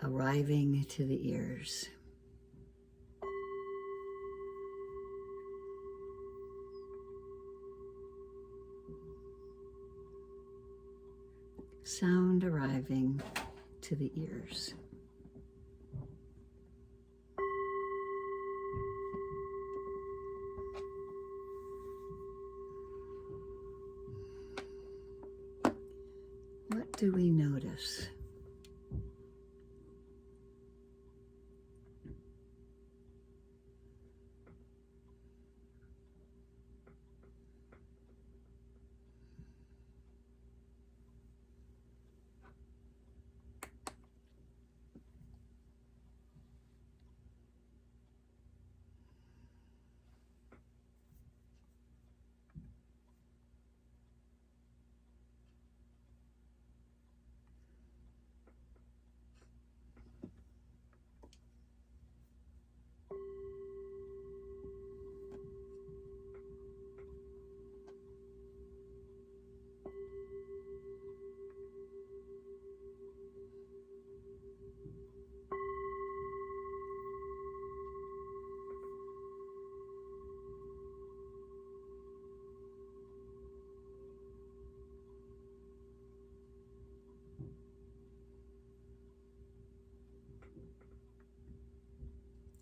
arriving to the ears. Sound arriving to the ears. What do we notice?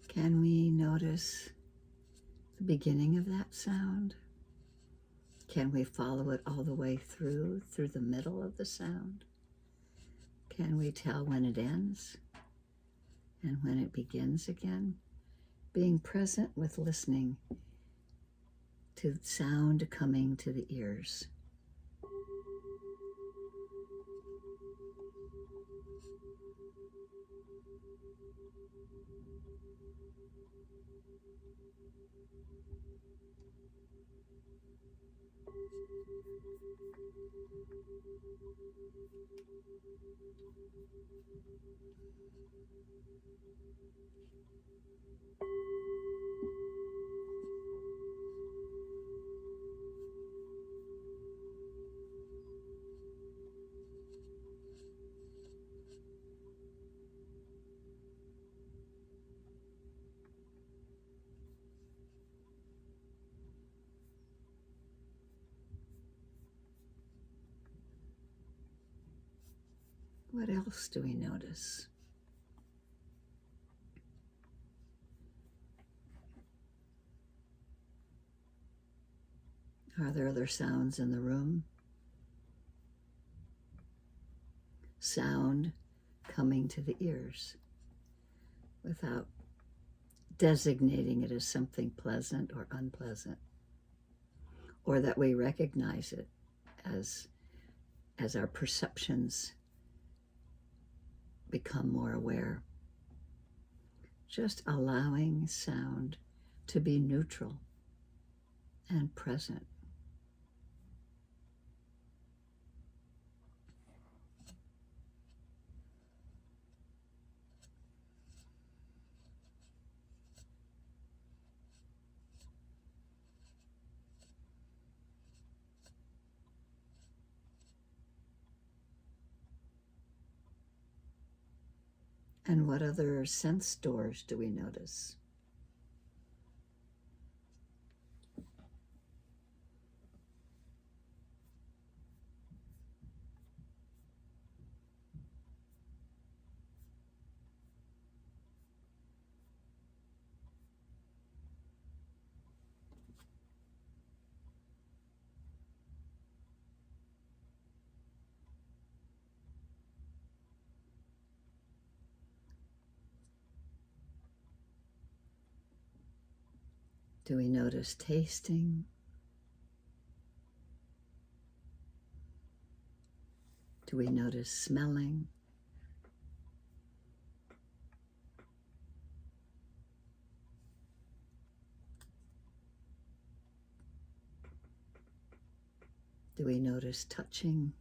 Can we notice the beginning of that sound? Can we follow it all the way through the middle of the sound? Can we tell when it ends and when it begins again? Being present with listening to sound coming to the ears. What else do we notice? Are there other sounds in the room? Sound coming to the ears without designating it as something pleasant or unpleasant, or that we recognize it as our perceptions become more aware. Just allowing sound to be neutral and present. And what other sense doors do we notice? Do we notice tasting? Do we notice smelling? Do we notice touching?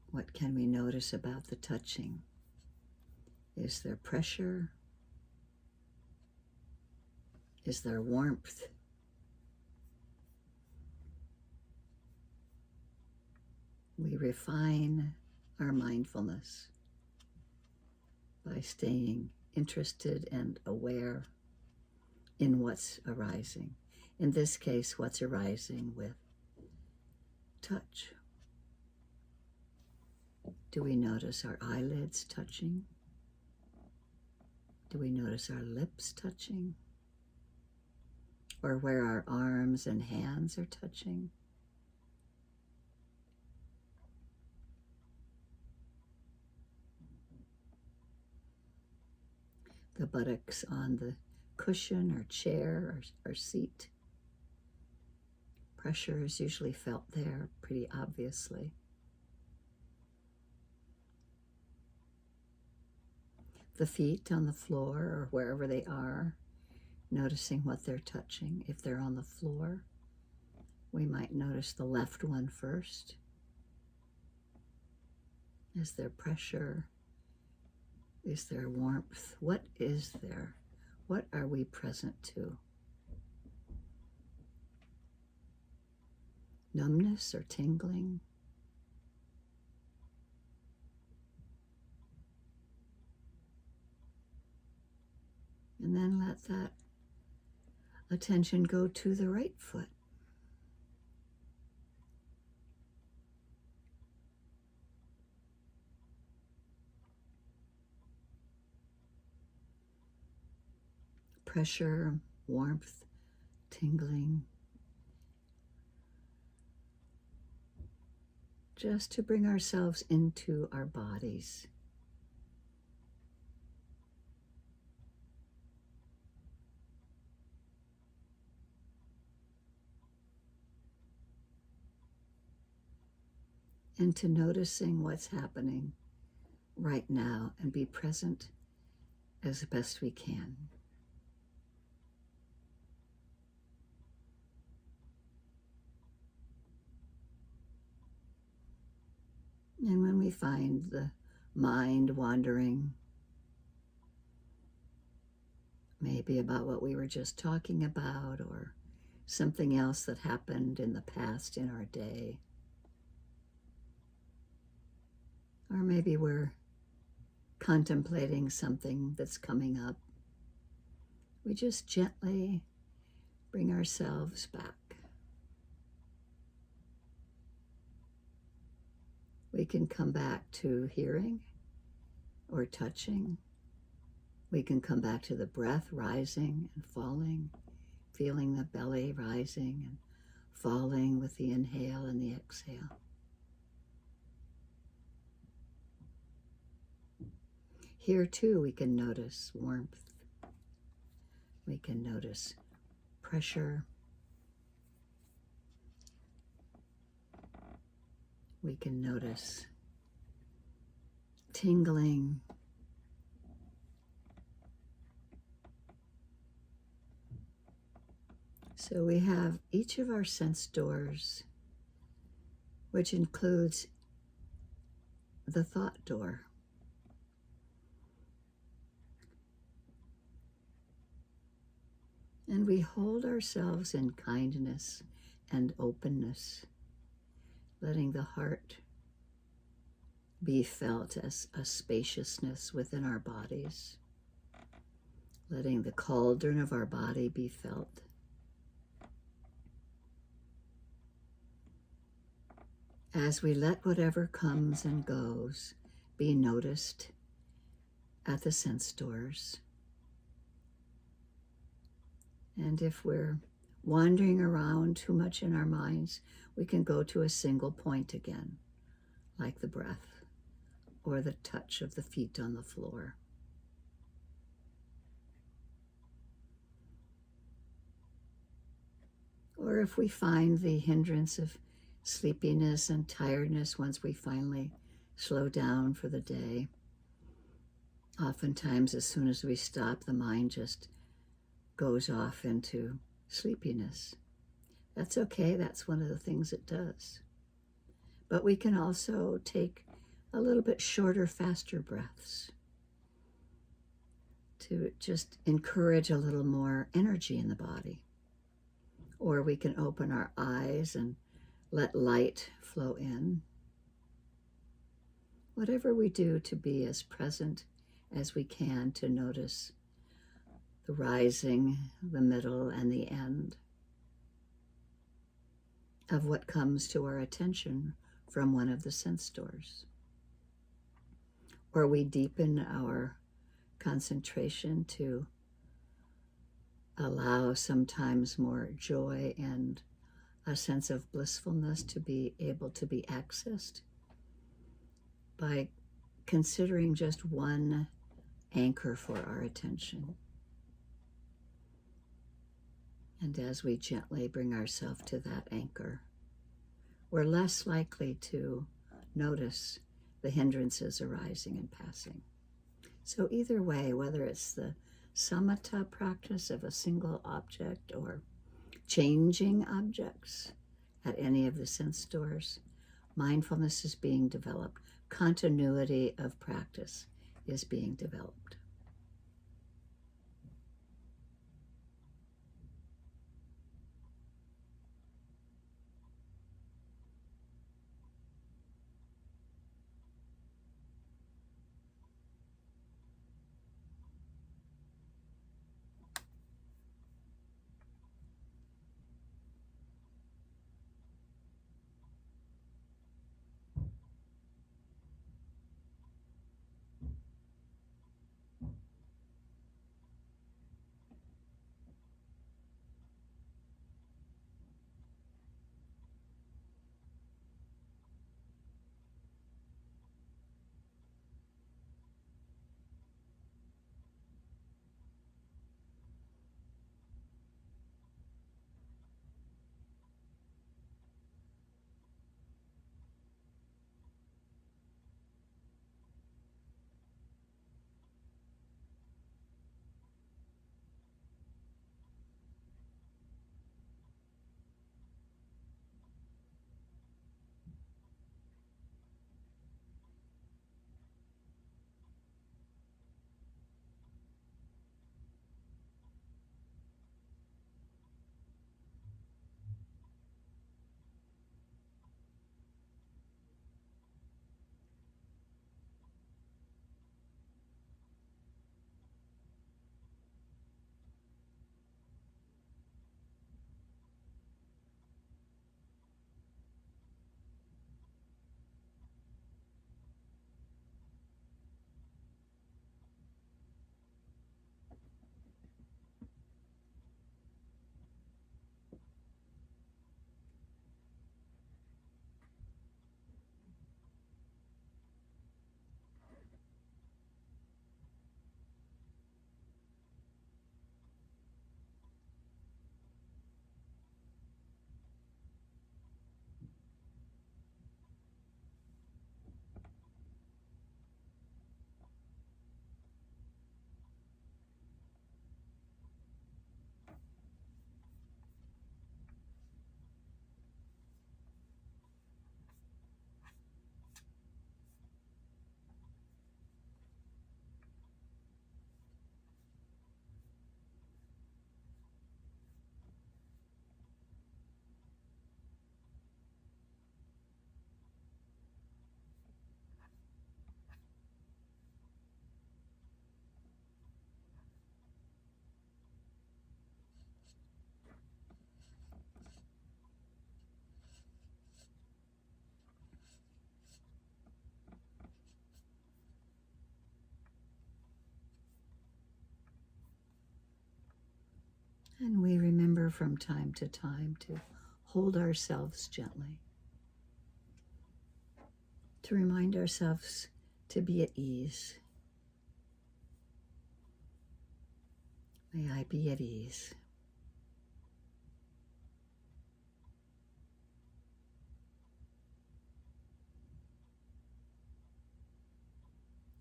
What can we notice about the touching? Is there pressure? Is there warmth? We refine our mindfulness by staying interested and aware in what's arising. In this case, what's arising with touch. Do we notice our eyelids touching? Do we notice our lips touching? Or where our arms and hands are touching? The buttocks on the cushion or chair or seat. Pressure is usually felt there pretty obviously. The feet on the floor or wherever they are, noticing what they're touching. If they're on the floor, we might notice the left one first. Is there pressure? Is there warmth? What is there? What are we present to? Numbness or tingling? And then let that attention go to the right foot. Pressure, warmth, tingling. Just to bring ourselves into our bodies. And to noticing what's happening right now and be present as best we can. And when we find the mind wandering, maybe about what we were just talking about or something else that happened in the past in our day, or maybe we're contemplating something that's coming up, we just gently bring ourselves back. We can come back to hearing or touching. We can come back to the breath rising and falling, feeling the belly rising and falling with the inhale and the exhale. Here too we can notice warmth. We can notice pressure. We can notice tingling. So we have each of our sense doors, which includes the thought door. And we hold ourselves in kindness and openness, letting the heart be felt as a spaciousness within our bodies, letting the cauldron of our body be felt. As we let whatever comes and goes be noticed at the sense doors. And if we're wandering around too much in our minds, we can go to a single point again, like the breath or the touch of the feet on the floor. Or if we find the hindrance of sleepiness and tiredness once we finally slow down for the day, oftentimes as soon as we stop, the mind just goes off into sleepiness. That's okay, that's one of the things it does. But we can also take a little bit shorter, faster breaths to just encourage a little more energy in the body. Or we can open our eyes and let light flow in. Whatever we do, to be as present as we can to notice the rising, the middle, and the end of what comes to our attention from one of the sense doors. Or we deepen our concentration to allow sometimes more joy and a sense of blissfulness to be able to be accessed by considering just one anchor for our attention. And as we gently bring ourselves to that anchor, we're less likely to notice the hindrances arising and passing. So either way, whether it's the samatha practice of a single object or changing objects at any of the sense doors, mindfulness is being developed. Continuity of practice is being developed. And we remember from time to time to hold ourselves gently, to remind ourselves to be at ease. May I be at ease.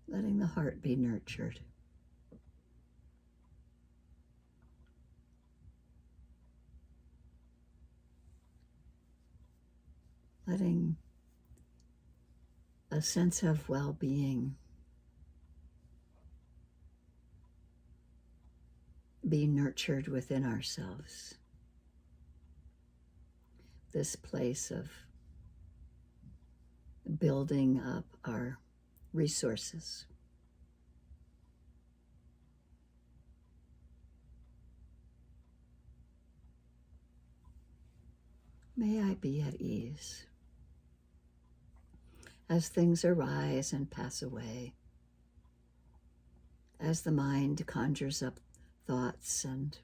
Letting the heart be nurtured. Letting a sense of well-being be nurtured within ourselves. This place of building up our resources. May I be at ease as things arise and pass away, as the mind conjures up thoughts and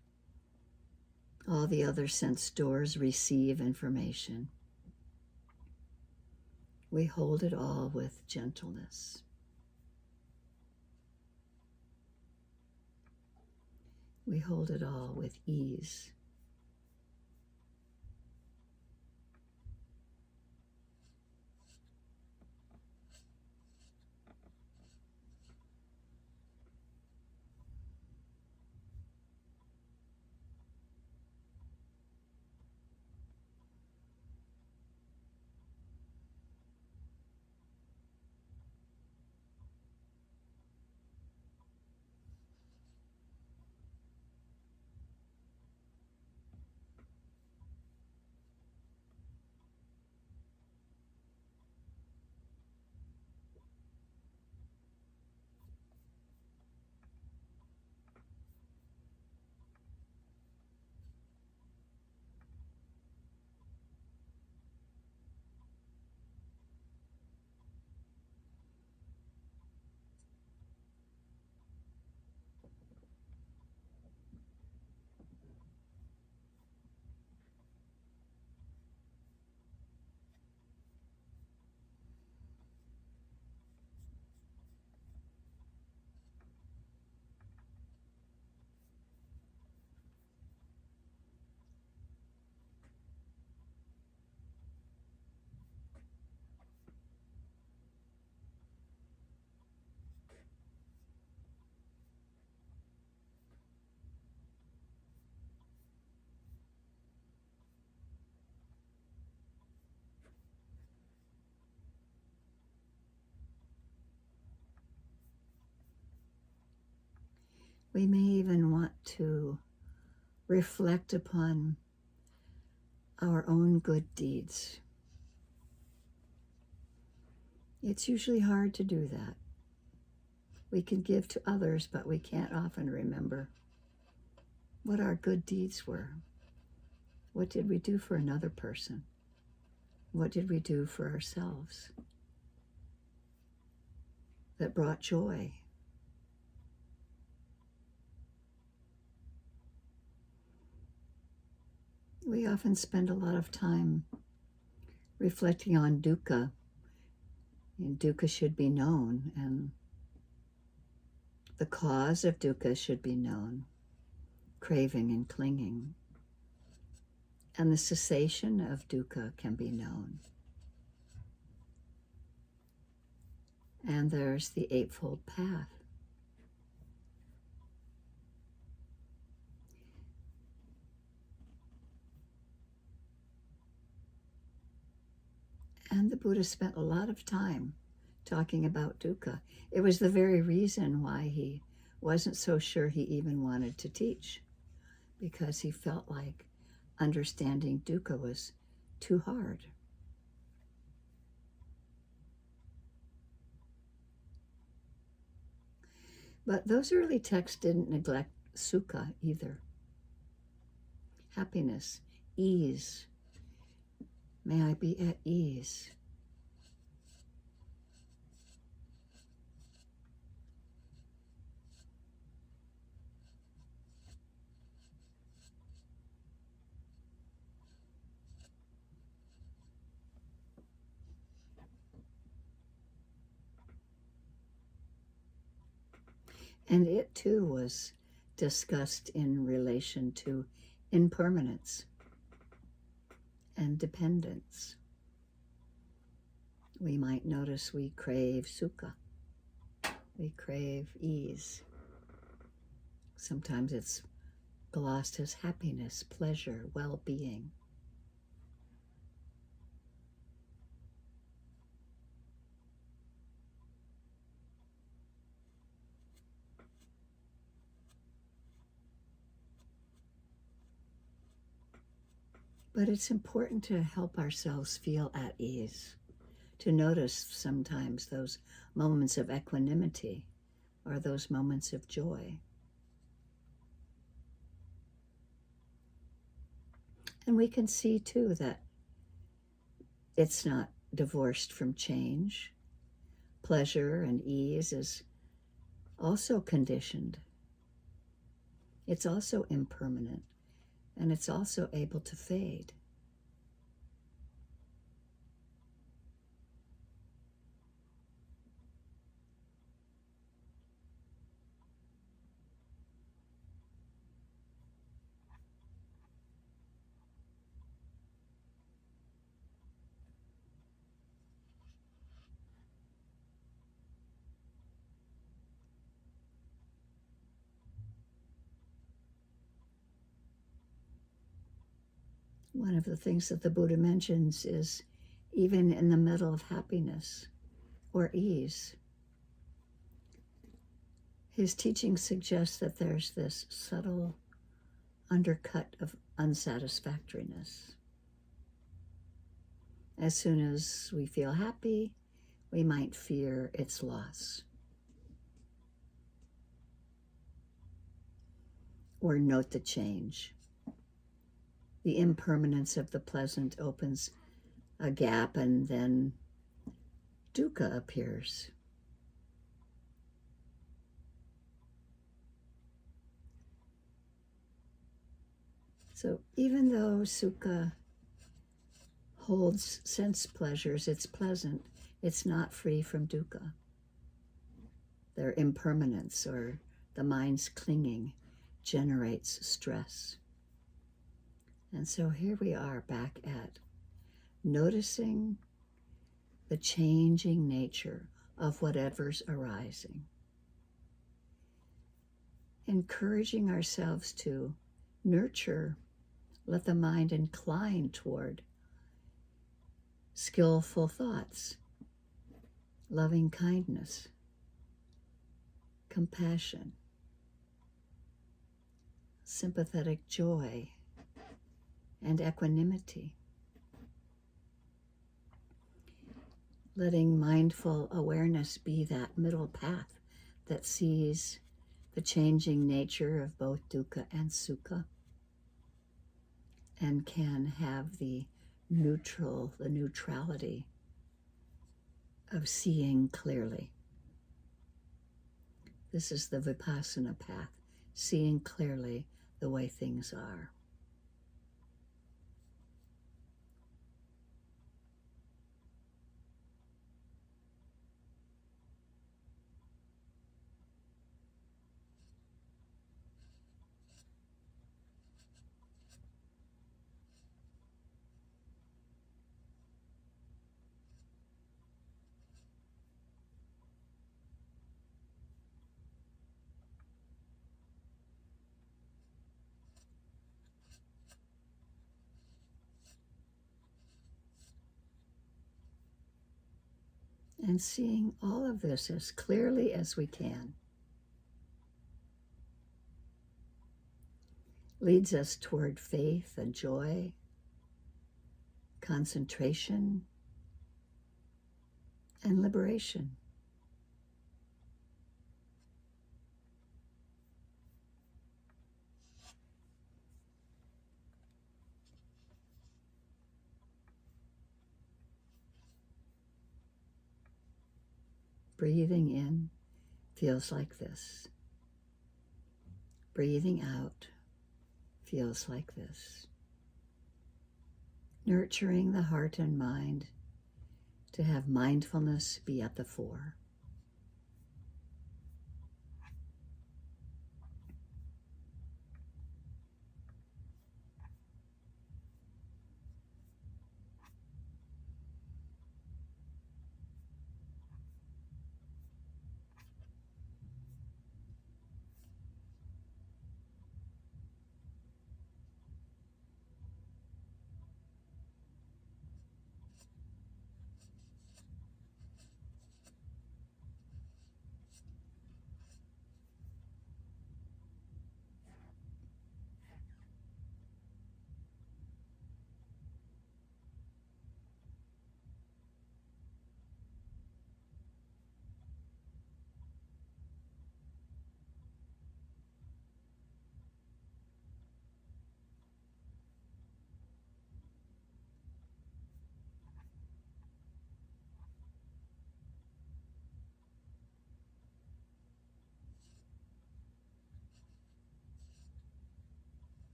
all the other sense doors receive information. We hold it all with gentleness. We hold it all with ease. We may even want to reflect upon our own good deeds. It's usually hard to do that. We can give to others, but we can't often remember what our good deeds were. What did we do for another person? What did we do for ourselves that brought joy? We often spend a lot of time reflecting on dukkha. And dukkha should be known, and the cause of dukkha should be known, craving and clinging. And the cessation of dukkha can be known. And there's the Eightfold Path. And the Buddha spent a lot of time talking about dukkha. It was the very reason why he wasn't so sure he even wanted to teach, because he felt like understanding dukkha was too hard. But those early texts didn't neglect sukha either. Happiness, ease. May I be at ease. And it too was discussed in relation to impermanence and dependence. We might notice we crave sukha. We crave ease. Sometimes it's glossed as happiness, pleasure, well-being. But it's important to help ourselves feel at ease, to notice sometimes those moments of equanimity or those moments of joy. And we can see too that it's not divorced from change. Pleasure and ease is also conditioned. It's also impermanent, and it's also able to fade. One of the things that the Buddha mentions is even in the middle of happiness or ease, his teaching suggests that there's this subtle undercut of unsatisfactoriness. As soon as we feel happy, we might fear its loss or note the change. The impermanence of the pleasant opens a gap, and then dukkha appears. So even though sukha holds sense pleasures, it's pleasant, it's not free from dukkha. Their impermanence or the mind's clinging generates stress. And so here we are back at noticing the changing nature of whatever's arising. Encouraging ourselves to nurture, let the mind incline toward skillful thoughts, loving kindness, compassion, sympathetic joy, and equanimity. Letting mindful awareness be that middle path that sees the changing nature of both dukkha and sukha and can have the neutrality of seeing clearly. This is the vipassana path, seeing clearly the way things are. And seeing all of this as clearly as we can leads us toward faith and joy, concentration, and liberation. Breathing in feels like this. Breathing out feels like this. Nurturing the heart and mind to have mindfulness be at the fore.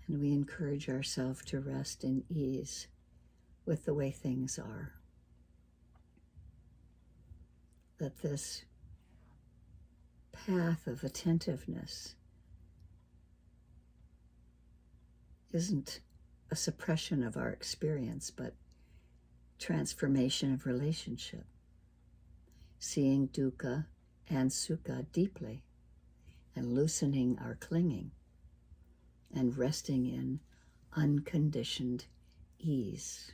And we encourage ourselves to rest in ease with the way things are. That this path of attentiveness isn't a suppression of our experience, but transformation of relationship, seeing dukkha and sukha deeply and loosening our clinging and resting in unconditioned ease.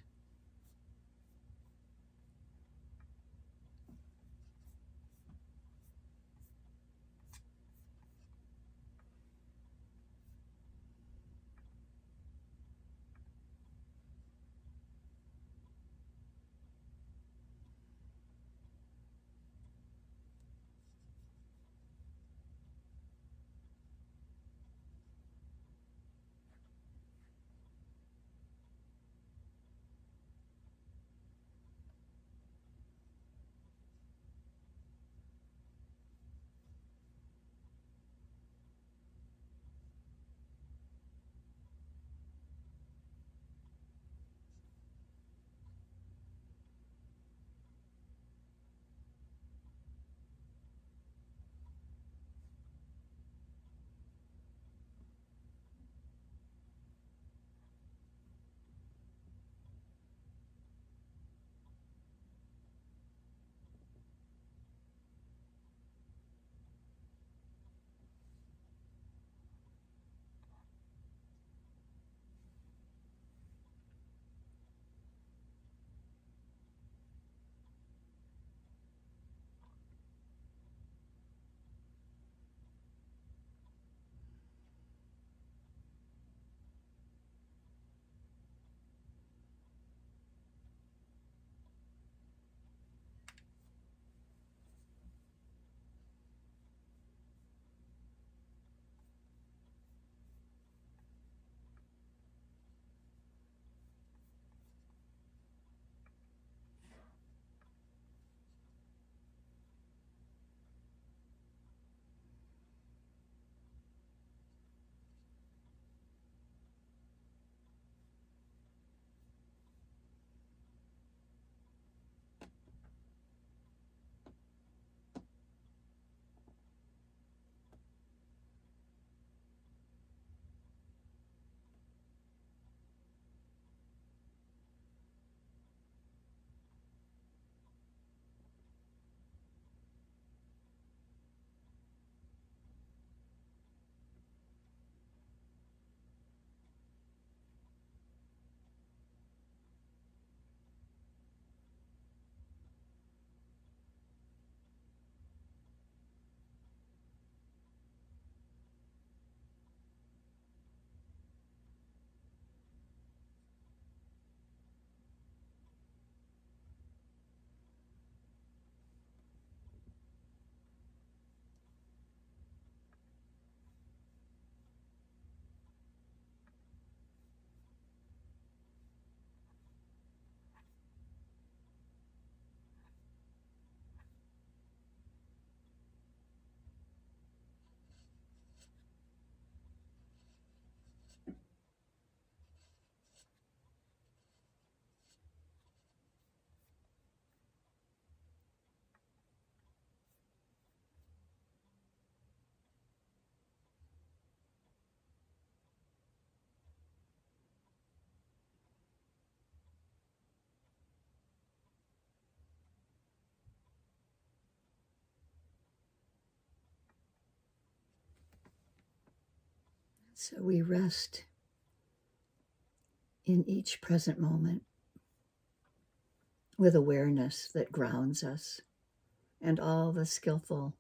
So we rest in each present moment with awareness that grounds us and all the skillful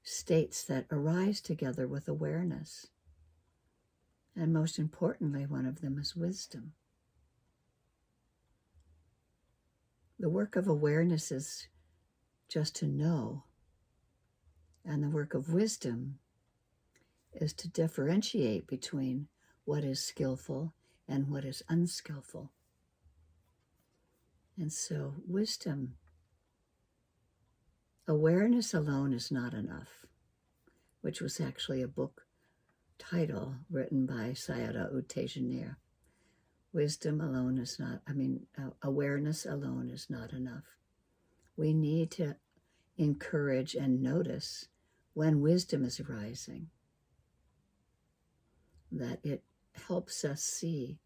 states that arise together with awareness. And most importantly, one of them is wisdom. The work of awareness is just to know, and the work of wisdom is to differentiate between what is skillful and what is unskillful. And so wisdom, awareness alone is not enough, which was actually a book title written by Sayadaw U Tejaniya. Wisdom alone is not, awareness alone is not enough. We need to encourage and notice when wisdom is arising, that it helps us see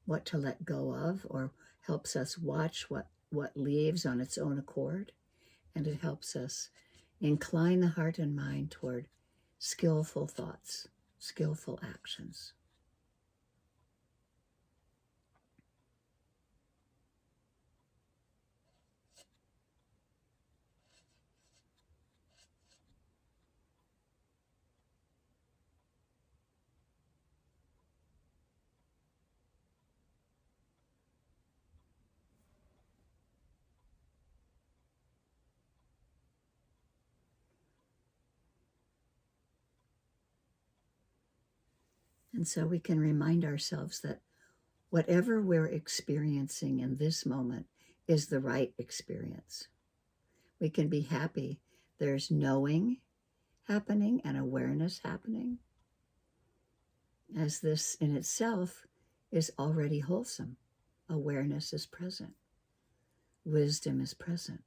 what to let go of, or helps us watch what leaves on its own accord, and it helps us incline the heart and mind toward skillful thoughts, skillful actions. And so we can remind ourselves that whatever we're experiencing in this moment is the right experience. We can be happy. There's knowing happening and awareness happening, as this in itself is already wholesome. Awareness is present. Wisdom is present.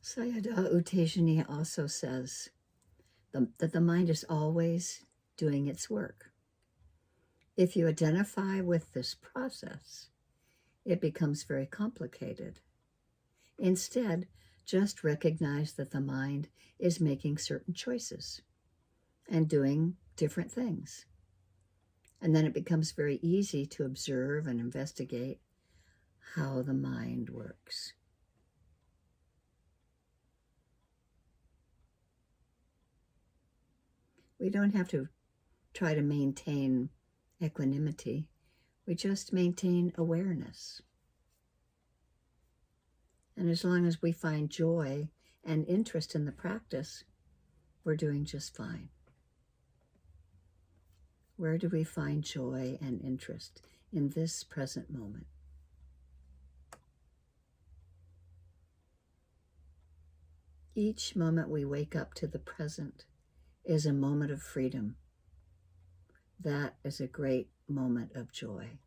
Sayadaw U Tejaniya also says that the mind is always doing its work. If you identify with this process, it becomes very complicated. Instead, just recognize that the mind is making certain choices and doing different things. And then it becomes very easy to observe and investigate how the mind works. We don't have to try to maintain equanimity. We just maintain awareness. And as long as we find joy and interest in the practice, we're doing just fine. Where do we find joy and interest in this present moment? Each moment we wake up to the present is a moment of freedom. That is a great moment of joy.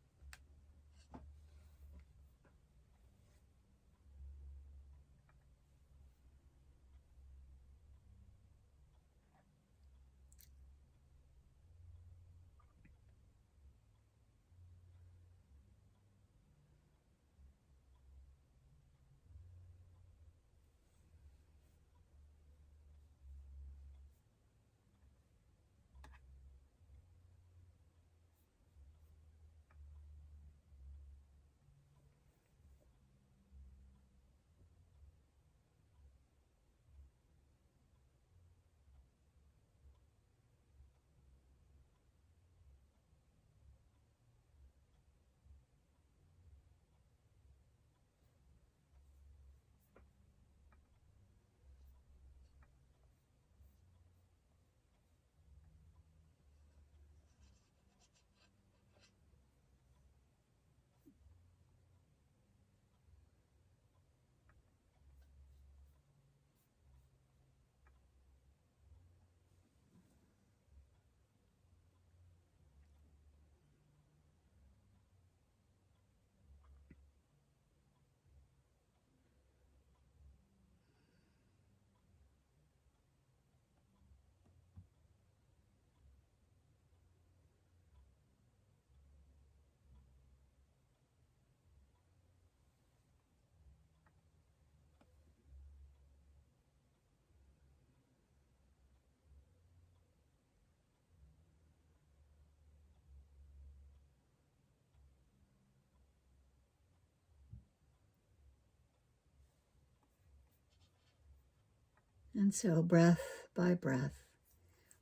And so, breath by breath,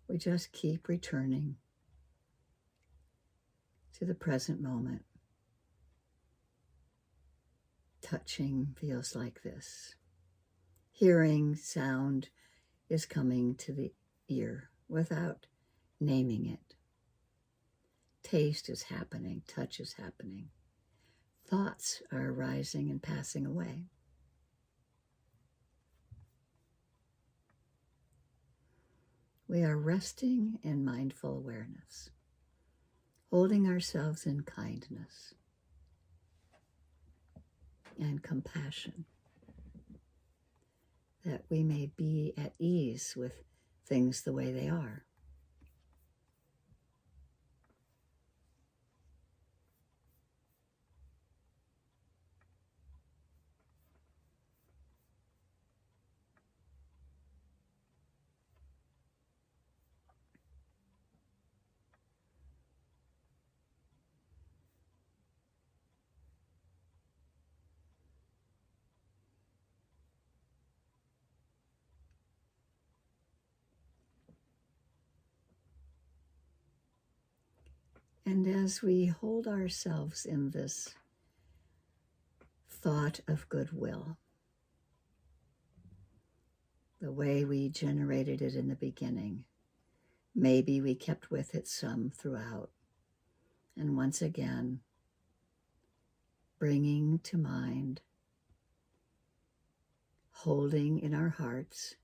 we just keep returning to the present moment. Touching feels like this. Hearing sound is coming to the ear without naming it. Taste is happening, touch is happening. Thoughts are arising and passing away. We are resting in mindful awareness, holding ourselves in kindness and compassion, that we may be at ease with things the way they are. And as we hold ourselves in this thought of goodwill, the way we generated it in the beginning, maybe we kept with it some throughout. And once again, bringing to mind, holding in our hearts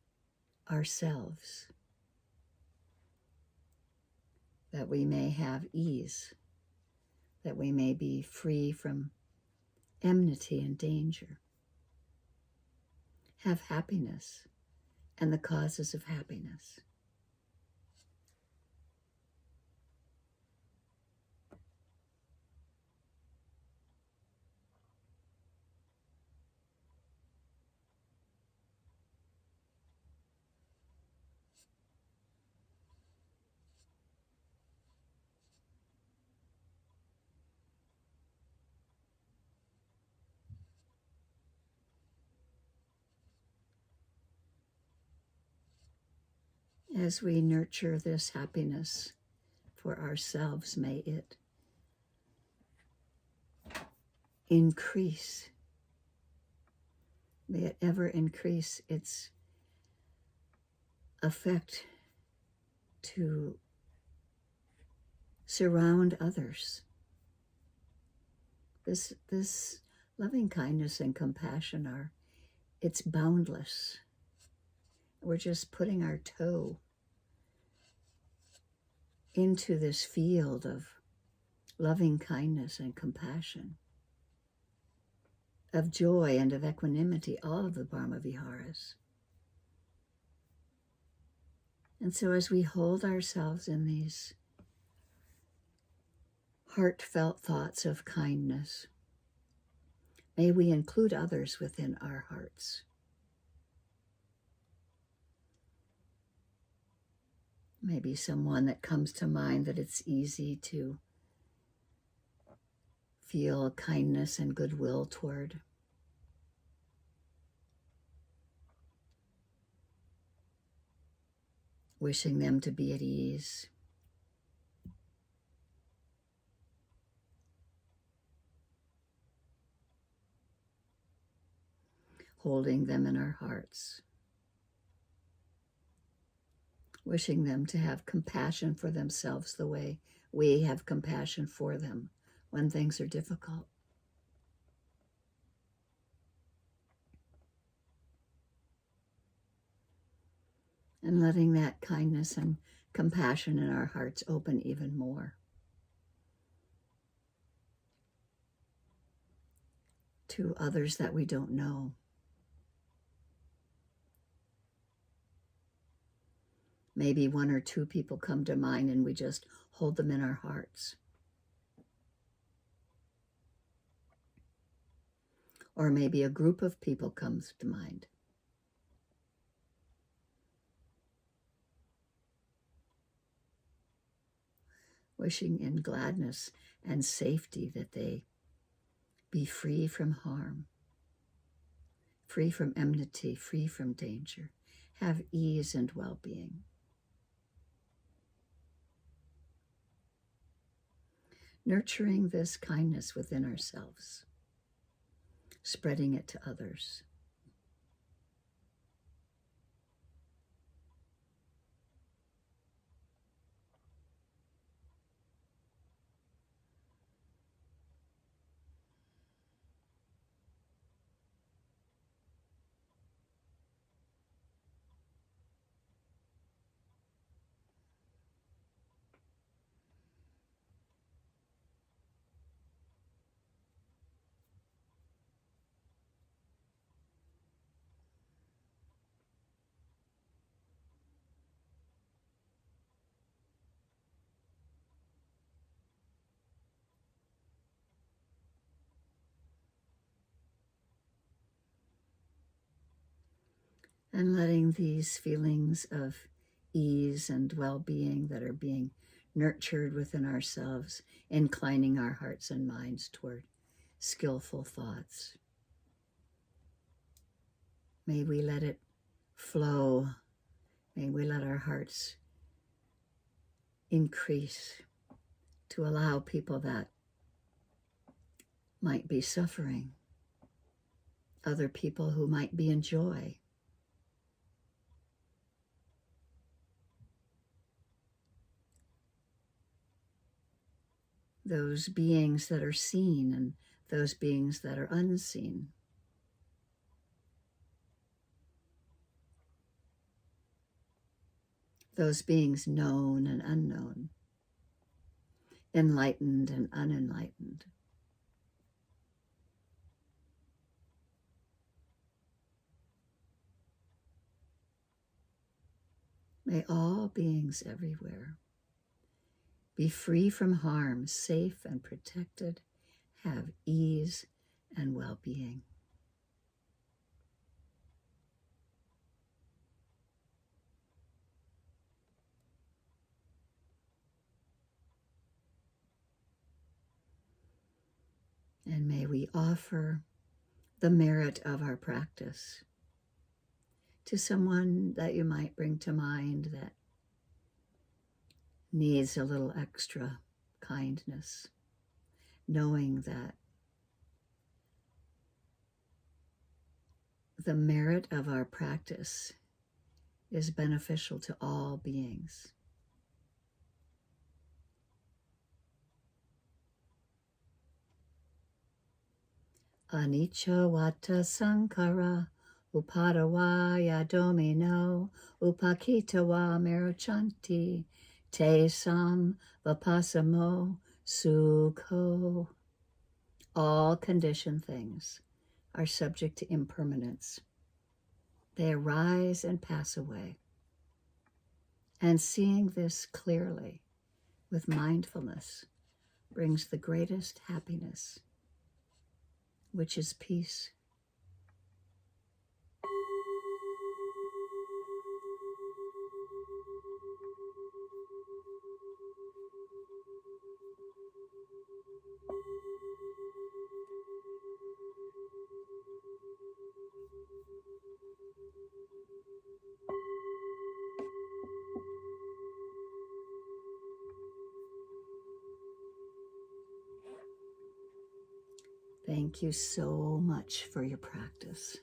ourselves, that we may have ease, that we may be free from enmity and danger, have happiness and the causes of happiness. as we nurture this happiness for ourselves, may it increase. May it ever increase its effect to surround others. This loving kindness and compassion it's boundless. We're just putting our toe into this field of loving kindness and compassion, of joy and of equanimity, all of the Brahma Viharas. And so as we hold ourselves in these heartfelt thoughts of kindness, may we include others within our hearts. Maybe someone that comes to mind that it's easy to feel kindness and goodwill toward. Wishing them to be at ease. Holding them in our hearts. Wishing them to have compassion for themselves the way we have compassion for them when things are difficult. And letting that kindness and compassion in our hearts open even more to others that we don't know. Maybe one or two people come to mind and we just hold them in our hearts. Or maybe a group of people comes to mind. Wishing in gladness and safety that they be free from harm, free from enmity, free from danger, have ease and well-being. Nurturing this kindness within ourselves, spreading it to others. And letting these feelings of ease and well-being that are being nurtured within ourselves, inclining our hearts and minds toward skillful thoughts. May we let it flow. May we let our hearts increase to allow people that might be suffering, other people who might be in joy, those beings that are seen and those beings that are unseen. Those beings known and unknown, enlightened and unenlightened. May all beings everywhere be free from harm, safe and protected, have ease and well-being. And may we offer the merit of our practice to someone that you might bring to mind that needs a little extra kindness, knowing that the merit of our practice is beneficial to all beings. Anicca vata sankara upadavaya domino upakitava merchanti te sam vapasamo sukho. All conditioned things are subject to impermanence. They arise and pass away. And seeing this clearly with mindfulness brings the greatest happiness, which is peace. Thank you so much for your practice.